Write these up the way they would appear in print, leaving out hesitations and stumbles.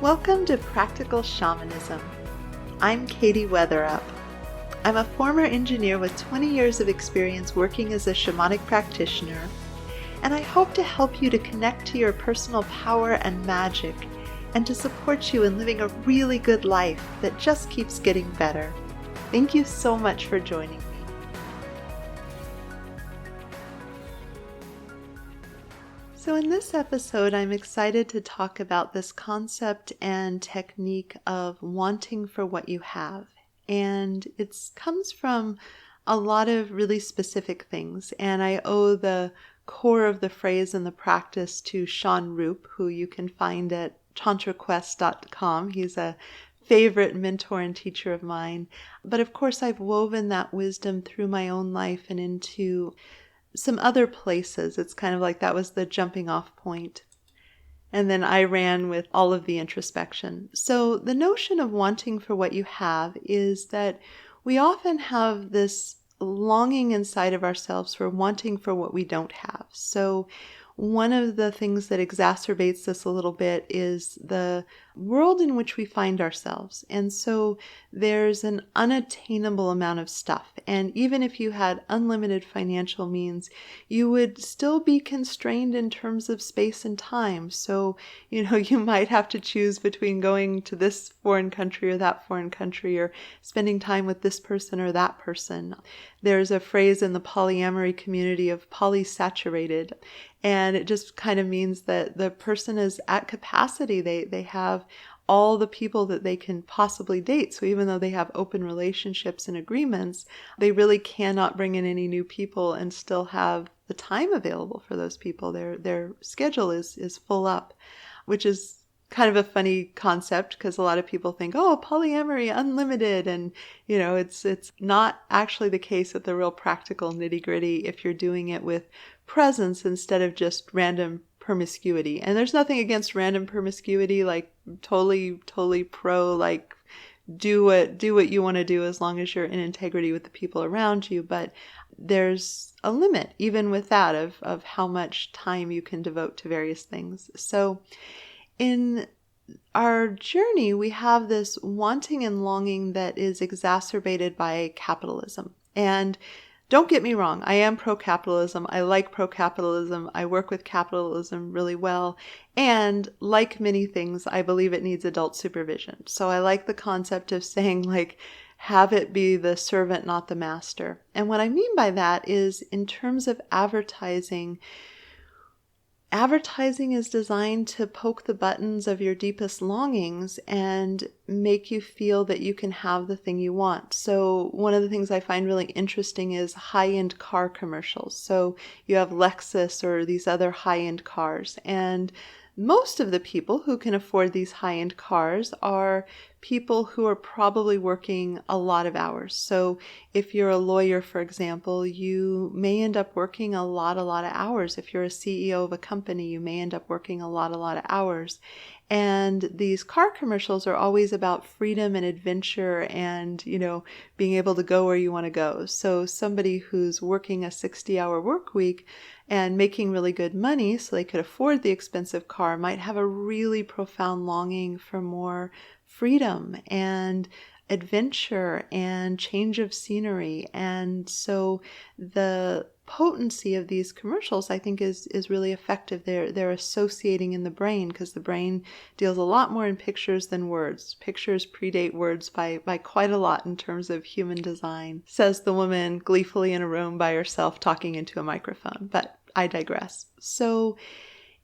Welcome to Practical Shamanism. I'm Katie Weatherup. I'm a former engineer with 20 years of experience working as a shamanic practitioner, and I hope to help you to connect to your personal power and magic and to support you in living a really good life that just keeps getting better. Thank you so much for joining me. So in this episode, I'm excited to talk about this concept and technique of wanting for what you have. And it comes from a lot of really specific things. And I owe the core of the phrase and the practice to Sean Roop, who you can find at tantraquest.com. He's a favorite mentor and teacher of mine. But of course, I've woven that wisdom through my own life and into some other places. It's kind of like that was the jumping off point. And then I ran with all of the introspection. So the notion of wanting for what you have is that we often have this longing inside of ourselves for wanting for what we don't have. So one of the things that exacerbates this a little bit is the world in which we find ourselves. And so there's an unattainable amount of stuff. And even if you had unlimited financial means, you would still be constrained in terms of space and time. So, you might have to choose between going to this foreign country or that foreign country, or spending time with this person or that person. There's a phrase in the polyamory community of polysaturated. And it just kind of means that the person is at capacity. They have all the people that they can possibly date. So even though they have open relationships and agreements, they really cannot bring in any new people and still have the time available for those people. Their schedule is full up, which is kind of a funny concept because a lot of people think, oh, polyamory, unlimited. And, it's not actually the case at the real practical nitty gritty if you're doing it with presence instead of just random promiscuity. And there's nothing against random promiscuity, like totally pro, like do what you want to do as long as you're in integrity with the people around you. But there's a limit even with that of how much time you can devote to various things. So in our journey, we have this wanting and longing that is exacerbated by capitalism. And don't get me wrong, I am pro-capitalism. I like pro-capitalism. I work with capitalism really well. And like many things, I believe it needs adult supervision. So I like the concept of saying, have it be the servant, not the master. And what I mean by that is in terms of advertising is designed to poke the buttons of your deepest longings and make you feel that you can have the thing you want. So one of the things I find really interesting is high-end car commercials. So you have Lexus or these other high-end cars, and most of the people who can afford these high-end cars are people who are probably working a lot of hours. So if you're a lawyer, for example, you may end up working a lot of hours. If you're a CEO of a company, you may end up working a lot of hours. And these car commercials are always about freedom and adventure and, being able to go where you want to go. So somebody who's working a 60-hour work week and making really good money so they could afford the expensive car might have a really profound longing for more freedom and adventure and change of scenery. And so the potency of these commercials, I think, is really effective. They're associating in the brain because the brain deals a lot more in pictures than words. Pictures predate words by quite a lot in terms of human design, says the woman gleefully in a room by herself talking into a microphone. But I digress. So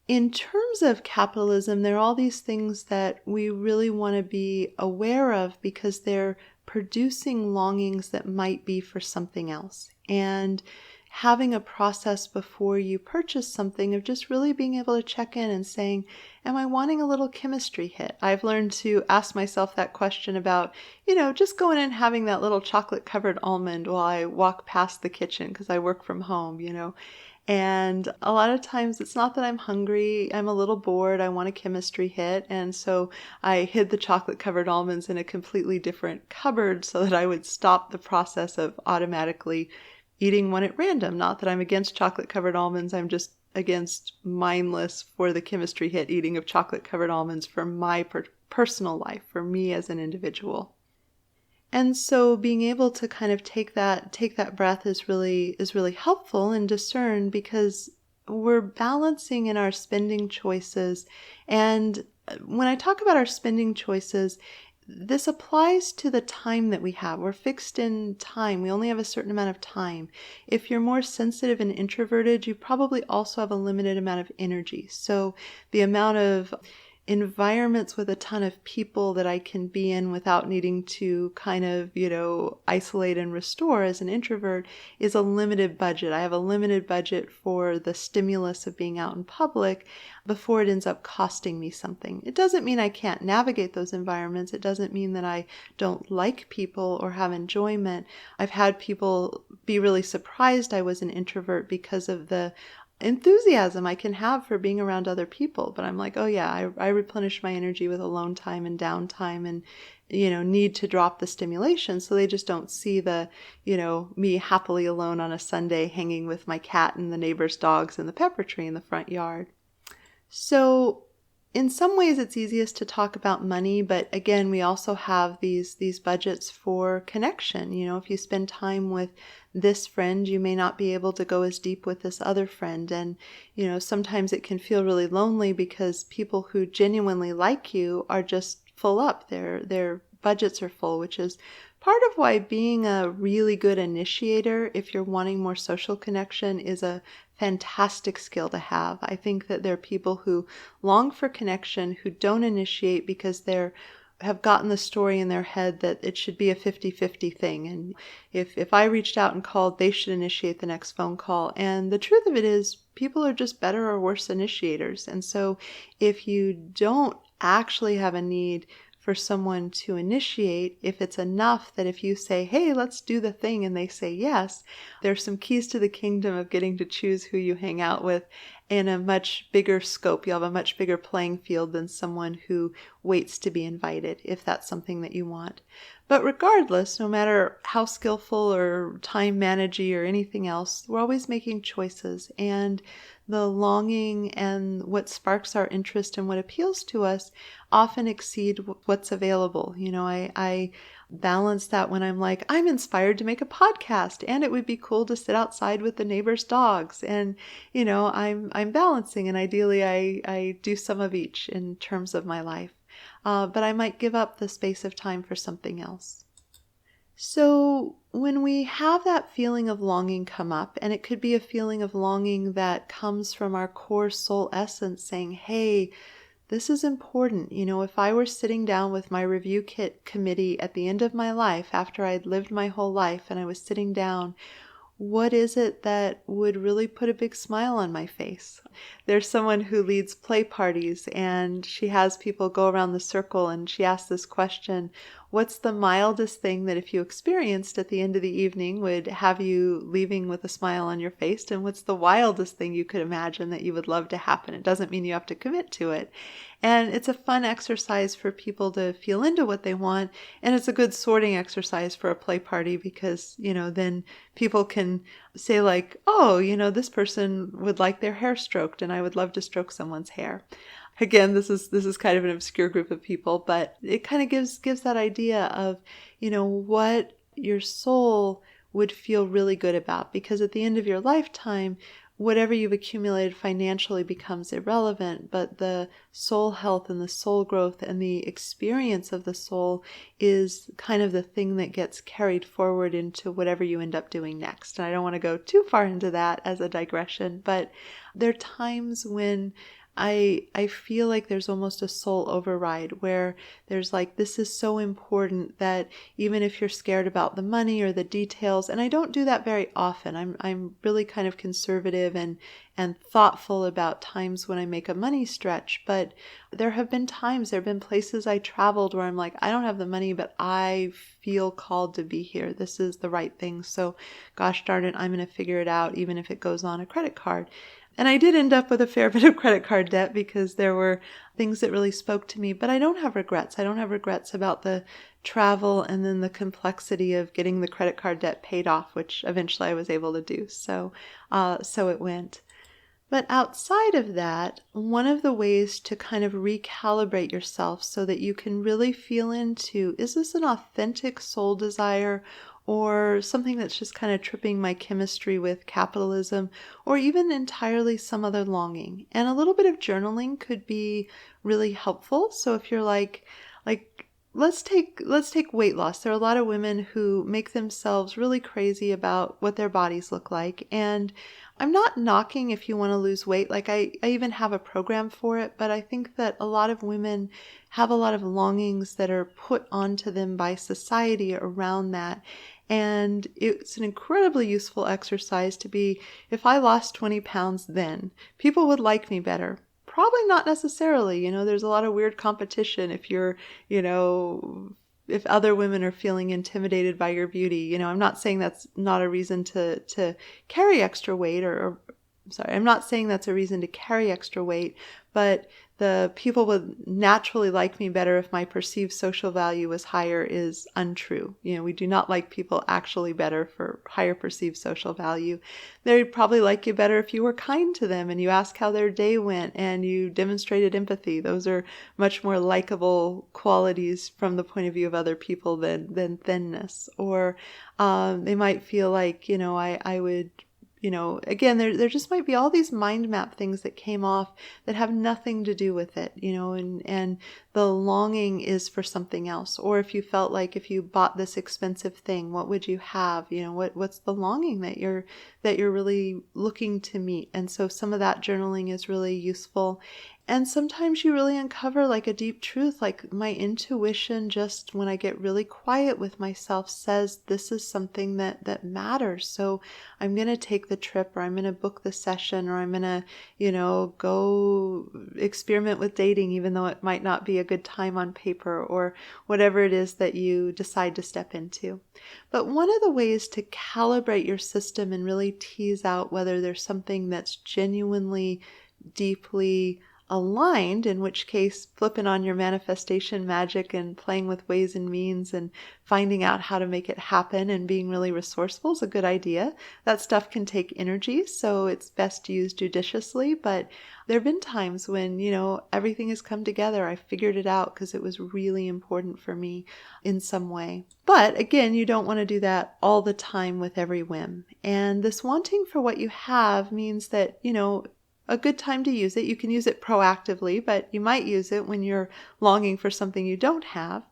in terms of capitalism, there are all these things that we really want to be aware of because they're producing longings that might be for something else. And having a process before you purchase something of just really being able to check in and saying, am I wanting a little chemistry hit? I've learned to ask myself that question about, just going in and having that little chocolate covered almond while I walk past the kitchen because I work from home, And a lot of times it's not that I'm hungry, I'm a little bored, I want a chemistry hit. And so I hid the chocolate covered almonds in a completely different cupboard so that I would stop the process of automatically eating one at random. Not that I'm against chocolate covered almonds, I'm just against mindless for the chemistry hit eating of chocolate covered almonds for my personal life, for me as an individual. And so being able to kind of take that breath is really helpful and discern, because we're balancing in our spending choices. And when I talk about our spending choices, this applies to the time that we have. We're fixed in time. We only have a certain amount of time. If you're more sensitive and introverted, you probably also have a limited amount of energy. So the amount of environments with a ton of people that I can be in without needing to kind of, isolate and restore as an introvert is a limited budget. I have a limited budget for the stimulus of being out in public before it ends up costing me something. It doesn't mean I can't navigate those environments. It doesn't mean that I don't like people or have enjoyment. I've had people be really surprised I was an introvert because of the enthusiasm I can have for being around other people. But I'm like, oh yeah, I replenish my energy with alone time and downtime and, need to drop the stimulation. So they just don't see the, me happily alone on a Sunday hanging with my cat and the neighbor's dogs and the pepper tree in the front yard. So in some ways it's easiest to talk about money, but again, we also have these budgets for connection. If you spend time with this friend, you may not be able to go as deep with this other friend. And, sometimes it can feel really lonely because people who genuinely like you are just full up. Their budgets are full, which is part of why being a really good initiator, if you're wanting more social connection, is a fantastic skill to have. I think that there are people who long for connection who don't initiate because have gotten the story in their head that it should be a 50-50 thing. And if I reached out and called, they should initiate the next phone call. And the truth of it is, people are just better or worse initiators. And so if you don't actually have a need for someone to initiate, if it's enough that if you say, hey, let's do the thing, and they say yes, there's some keys to the kingdom of getting to choose who you hang out with in a much bigger scope. You'll have a much bigger playing field than someone who waits to be invited, if that's something that you want. But regardless, no matter how skillful or time managey or anything else, we're always making choices. And the longing and what sparks our interest and what appeals to us often exceed what's available. I balance that when I'm like, I'm inspired to make a podcast and it would be cool to sit outside with the neighbor's dogs. And, I'm balancing, and ideally I do some of each in terms of my life. But I might give up the space of time for something else. So when we have that feeling of longing come up, and it could be a feeling of longing that comes from our core soul essence saying, hey, this is important. If I were sitting down with my review kit committee at the end of my life, after I'd lived my whole life and I was sitting down, what is it that would really put a big smile on my face? There's someone who leads play parties, and she has people go around the circle, and she asks this question: what's the mildest thing that if you experienced at the end of the evening would have you leaving with a smile on your face? And what's the wildest thing you could imagine that you would love to happen? It doesn't mean you have to commit to it. And it's a fun exercise for people to feel into what they want. And it's a good sorting exercise for a play party because, then people can say like, oh, this person would like their hair stroked and I would love to stroke someone's hair. Again, this is kind of an obscure group of people, but it kind of gives that idea of, what your soul would feel really good about. Because at the end of your lifetime, whatever you've accumulated financially becomes irrelevant, but the soul health and the soul growth and the experience of the soul is kind of the thing that gets carried forward into whatever you end up doing next. And I don't want to go too far into that as a digression, but there are times when I feel like there's almost a soul override where there's like, this is so important that even if you're scared about the money or the details, and I don't do that very often. I'm really kind of conservative and thoughtful about times when I make a money stretch, but there have been places I traveled where I'm like, I don't have the money, but I feel called to be here. This is the right thing. So gosh darn it, I'm going to figure it out, even if it goes on a credit card. And I did end up with a fair bit of credit card debt because there were things that really spoke to me, but I don't have regrets. I don't have regrets about the travel and then the complexity of getting the credit card debt paid off, which eventually I was able to do. So it went. But outside of that, one of the ways to kind of recalibrate yourself so that you can really feel into, is this an authentic soul desire or something that's just kind of tripping my chemistry with capitalism, or even entirely some other longing? And a little bit of journaling could be really helpful. So if you're like let's take weight loss. There are a lot of women who make themselves really crazy about what their bodies look like. And I'm not knocking if you want to lose weight. Like I even have a program for it, but I think that a lot of women have a lot of longings that are put onto them by society around that. And it's an incredibly useful exercise to be, if I lost 20 pounds then, people would like me better. Probably not necessarily. There's a lot of weird competition if you're, if other women are feeling intimidated by your beauty. I'm not saying that's not a reason to carry extra weight sorry, I'm not saying that's a reason to carry extra weight, but the people would naturally like me better if my perceived social value was higher is untrue. We do not like people actually better for higher perceived social value. They'd probably like you better if you were kind to them and you asked how their day went and you demonstrated empathy. Those are much more likable qualities from the point of view of other people than thinness. Or they might feel like, I would, again, there just might be all these mind map things that came off that have nothing to do with it, and the longing is for something else. Or if you felt like if you bought this expensive thing, what would you have? What's the longing that you're really looking to meet? And so some of that journaling is really useful. And sometimes you really uncover like a deep truth, like my intuition, just when I get really quiet with myself, says this is something that matters. So I'm going to take the trip, or I'm going to book the session, or I'm going to, go experiment with dating, even though it might not be a good time on paper, or whatever it is that you decide to step into. But one of the ways to calibrate your system and really tease out whether there's something that's genuinely, deeply aligned, in which case flipping on your manifestation magic and playing with ways and means and finding out how to make it happen and being really resourceful is a good idea. That stuff can take energy, so it's best used judiciously. But there have been times when, everything has come together. I figured it out because it was really important for me in some way. But again, you don't want to do that all the time with every whim. And this wanting for what you have means that, a good time to use it. You can use it proactively, but you might use it when you're longing for something you don't have.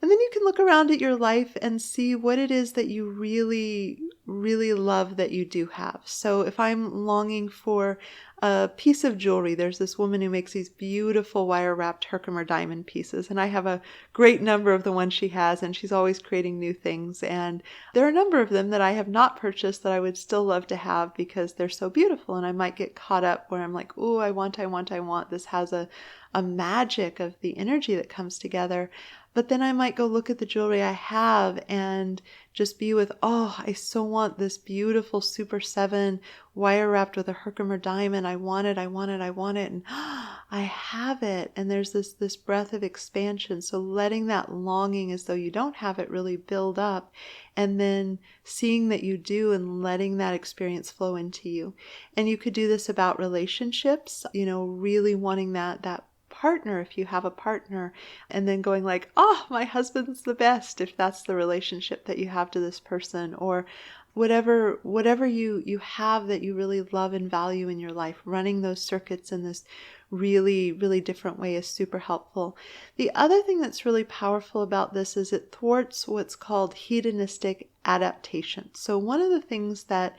And then you can look around at your life and see what it is that you really, really love that you do have. So if I'm longing for a piece of jewelry, there's this woman who makes these beautiful wire-wrapped Herkimer diamond pieces, and I have a great number of the ones she has, and she's always creating new things. And there are a number of them that I have not purchased that I would still love to have because they're so beautiful, and I might get caught up where I'm like, oh, I want. This has a magic of the energy that comes together. But then I might go look at the jewelry I have and just be with, oh, I so want this beautiful Super 7 wire wrapped with a Herkimer diamond. I want it. And I have it. And there's this breath of expansion. So letting that longing as though you don't have it really build up, and then seeing that you do and letting that experience flow into you. And you could do this about relationships, really wanting that partner if you have a partner, and then going like, oh, my husband's the best, if that's the relationship that you have to this person, or whatever you have that you really love and value in your life. Running those circuits in this really, really different way is super helpful. The other thing that's really powerful about this is it thwarts what's called hedonistic adaptation. So one of the things that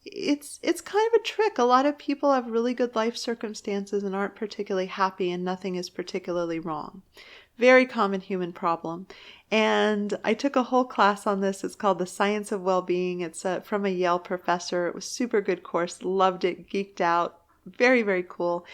it's kind of a trick. A lot of people have really good life circumstances and aren't particularly happy, and nothing is particularly wrong. Very common human problem. And I took a whole class on this. It's called The Science of Well-Being. It's from a Yale professor. It was super good course. Loved it. Geeked out. Very, very cool.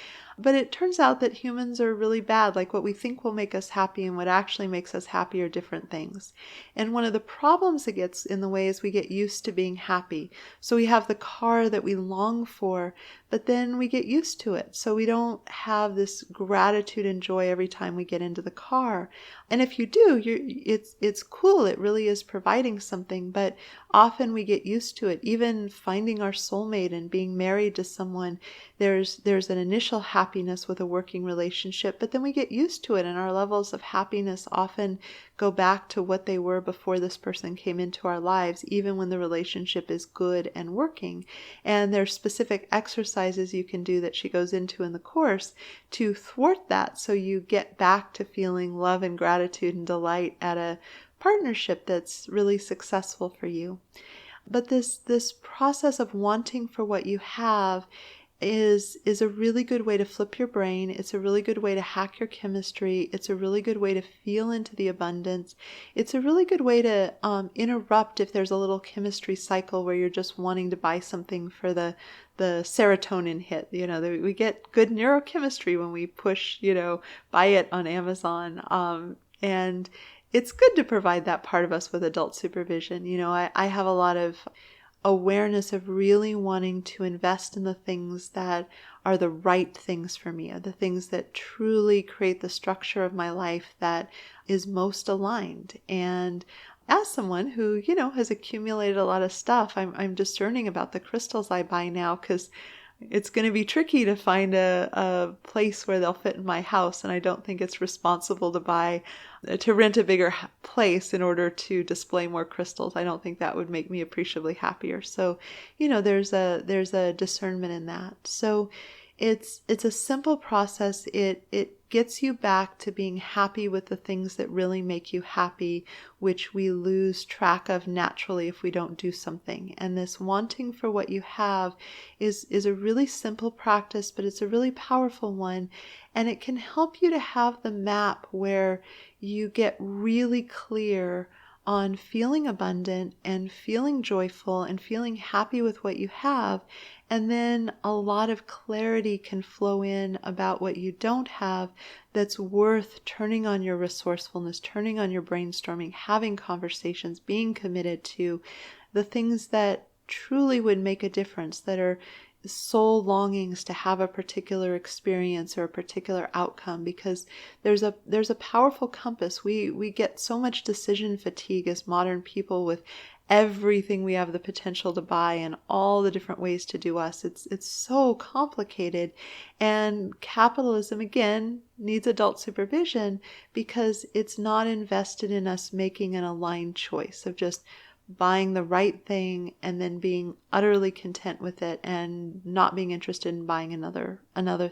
But it turns out that humans are really bad. Like what we think will make us happy and what actually makes us happy are different things. And one of the problems that gets in the way is we get used to being happy. So we have the car that we long for, but then we get used to it. So we don't have this gratitude and joy every time we get into the car. And if you do, it's cool. It really is providing something, but often we get used to it. Even finding our soulmate and being married to someone, there's an initial happiness with a working relationship, but then we get used to it, and our levels of happiness often go back to what they were before this person came into our lives, even when the relationship is good and working. And there's specific exercises you can do that she goes into in the course to thwart that, so you get back to feeling love and gratitude and delight at a partnership that's really successful for you. But this process of wanting for what you have is a really good way to flip your brain. It's a really good way to hack your chemistry. It's a really good way to feel into the abundance. It's a really good way to interrupt if there's a little chemistry cycle where you're just wanting to buy something for the serotonin hit. We get good neurochemistry when we push, buy it on Amazon. And it's good to provide that part of us with adult supervision. I have a lot of awareness of really wanting to invest in the things that are the right things for me, are the things that truly create the structure of my life that is most aligned. And as someone who, has accumulated a lot of stuff, I'm discerning about the crystals I buy now, because it's going to be tricky to find a place where they'll fit in my house. And I don't think it's responsible to rent a bigger place in order to display more crystals. I don't think that would make me appreciably happier. So, there's a discernment in that. So it's a simple process. It gets you back to being happy with the things that really make you happy, which we lose track of naturally if we don't do something. And this wanting for what you have is a really simple practice, but it's a really powerful one. And it can help you to have the map where you get really clear on feeling abundant and feeling joyful and feeling happy with what you have. And then a lot of clarity can flow in about what you don't have that's worth turning on your resourcefulness, turning on your brainstorming, having conversations, being committed to the things that truly would make a difference, that are soul longings to have a particular experience or a particular outcome, because there's a powerful compass. We get so much decision fatigue as modern people with everything we have the potential to buy and all the different ways to do us. It's so complicated, and capitalism again needs adult supervision because it's not invested in us making an aligned choice of just buying the right thing and then being utterly content with it and not being interested in buying another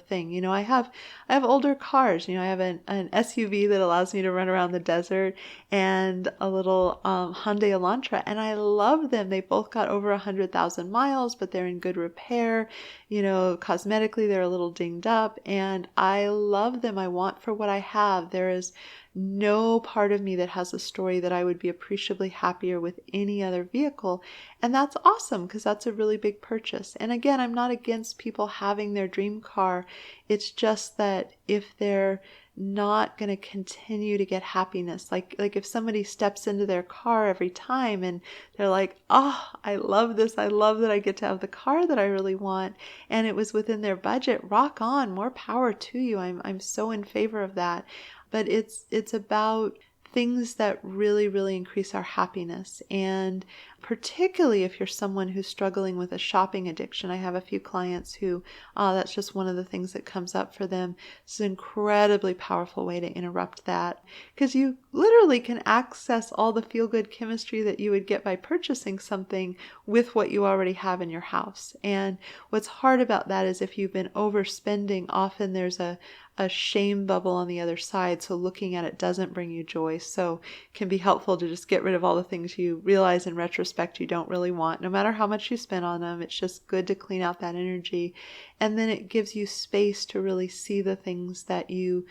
thing. I have older cars. I have an SUV that allows me to run around the desert, and a little Hyundai Elantra, and I love them. They both got over 100,000 miles, but they're in good repair. Cosmetically they're a little dinged up, and I love them. I want for what I have. There is no part of me that has a story that I would be appreciably happier with any other vehicle. And that's awesome, because that's a really big purchase. And again, I'm not against people having their dream car. It's just that if they're not going to continue to get happiness, like if somebody steps into their car every time and they're like, oh, I love this. I love that I get to have the car that I really want, and it was within their budget, rock on, more power to you. I'm so in favor of that. But it's about things that really, really increase our happiness. And particularly if you're someone who's struggling with a shopping addiction, I have a few clients who that's just one of the things that comes up for them. It's an incredibly powerful way to interrupt that, because you literally can access all the feel-good chemistry that you would get by purchasing something with what you already have in your house. And what's hard about that is if you've been overspending, often there's a shame bubble on the other side, so looking at it doesn't bring you joy. So it can be helpful to just get rid of all the things you realize in retrospect you don't really want, no matter how much you spend on them. It's just good to clean out that energy, and then it gives you space to really see the things that you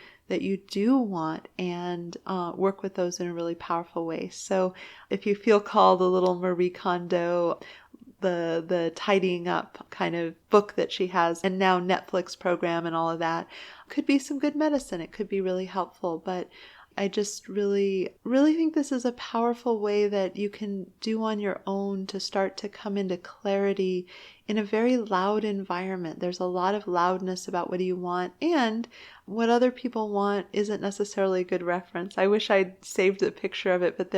do want, and work with those in a really powerful way. So if you feel called, a little Marie Kondo the tidying up kind of book that she has, and now Netflix program and all of that. Could be some good medicine. It could be really helpful, but I just really, really think this is a powerful way that you can do on your own to start to come into clarity in a very loud environment. There's a lot of loudness about what do you want, and what other people want isn't necessarily a good reference. I wish I'd saved a picture of it, but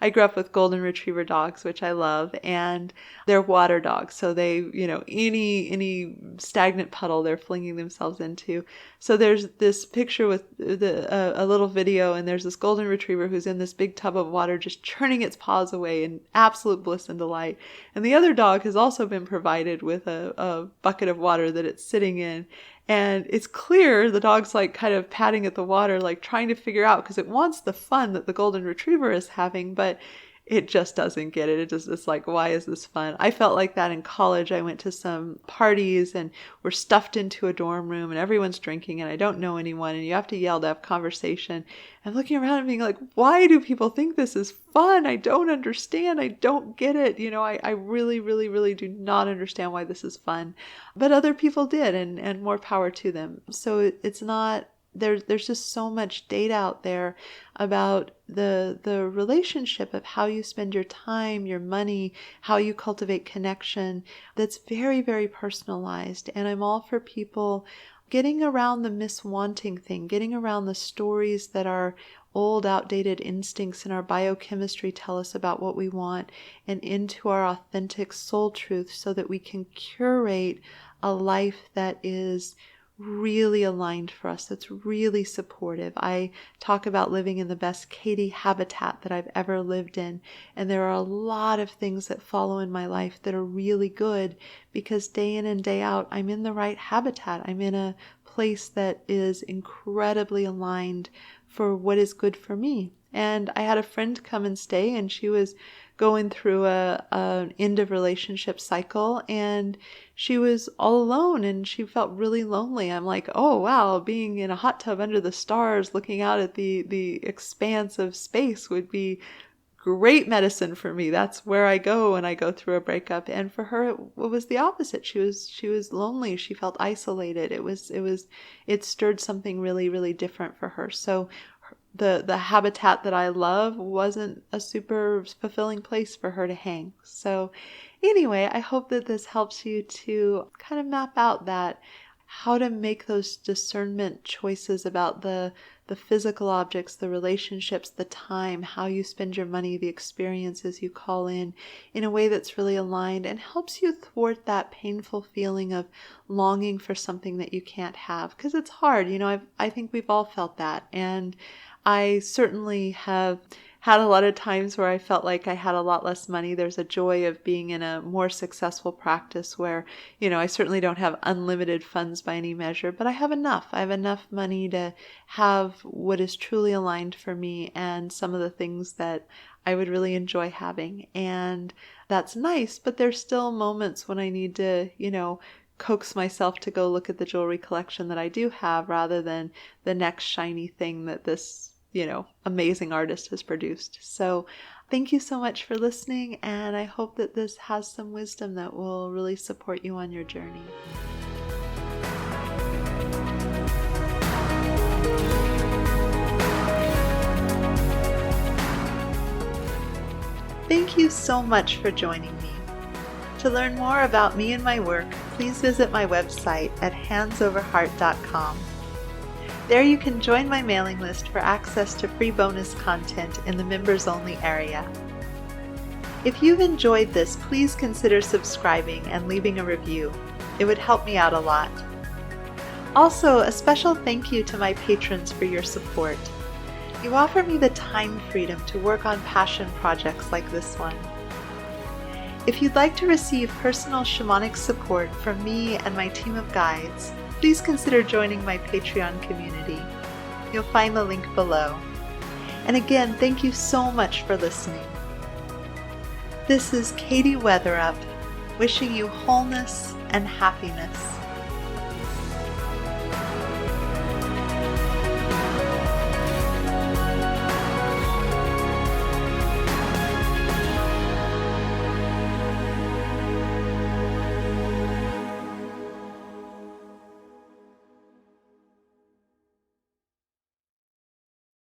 I grew up with golden retriever dogs, which I love, and they're water dogs. So they, any stagnant puddle they're flinging themselves into. So there's this picture with a little video, and there's this golden retriever who's in this big tub of water just churning its paws away in absolute bliss and delight. And the other dog has also been provided with a bucket of water that it's sitting in. And it's clear the dog's like kind of patting at the water, like trying to figure out, because it wants the fun that the golden retriever is having, but it just doesn't get it. It's like, why is this fun? I felt like that in college. I went to some parties and we're stuffed into a dorm room and everyone's drinking and I don't know anyone and you have to yell to have conversation. And looking around and being like, why do people think this is fun? I don't understand. I don't get it. I really, really, really do not understand why this is fun. But other people did, and more power to them. So it's not... There's just so much data out there about the relationship of how you spend your time, your money, how you cultivate connection that's very, very personalized. And I'm all for people getting around the miswanting thing, getting around the stories that our old, outdated instincts and our biochemistry tell us about what we want, and into our authentic soul truth so that we can curate a life that is really aligned for us, that's really supportive. I talk about living in the best Katie habitat that I've ever lived in, and there are a lot of things that follow in my life that are really good because day in and day out I'm in the right habitat. I'm in a place that is incredibly aligned for what is good for me. And I had a friend come and stay, and she was going through an end of relationship cycle, and she was all alone and she felt really lonely. I'm like, oh wow, being in a hot tub under the stars looking out at the expanse of space would be great medicine for me. That's where I go when I go through a breakup. And for her, it was the opposite. She was lonely. She felt isolated. It stirred something really, really different for her. So the habitat that I love wasn't a super fulfilling place for her to hang. So anyway, I hope that this helps you to kind of map out how to make those discernment choices about the physical objects, the relationships, the time, how you spend your money, the experiences you call in a way that's really aligned and helps you thwart that painful feeling of longing for something that you can't have. Because it's hard, I think we've all felt that. And I certainly have had a lot of times where I felt like I had a lot less money. There's a joy of being in a more successful practice where, I certainly don't have unlimited funds by any measure, but I have enough. I have enough money to have what is truly aligned for me and some of the things that I would really enjoy having. And that's nice, but there's still moments when I need to, coax myself to go look at the jewelry collection that I do have rather than the next shiny thing that this amazing artist has produced. So thank you so much for listening, and I hope that this has some wisdom that will really support you on your journey. Thank you so much for joining me. To learn more about me and my work, please visit my website at handsoverheart.com. There you can join my mailing list for access to free bonus content in the members-only area. If you've enjoyed this, please consider subscribing and leaving a review. It would help me out a lot. Also, a special thank you to my patrons for your support. You offer me the time freedom to work on passion projects like this one. If you'd like to receive personal shamanic support from me and my team of guides, please consider joining my Patreon community. You'll find the link below. And again, thank you so much for listening. This is Katie Weatherup, wishing you wholeness and happiness.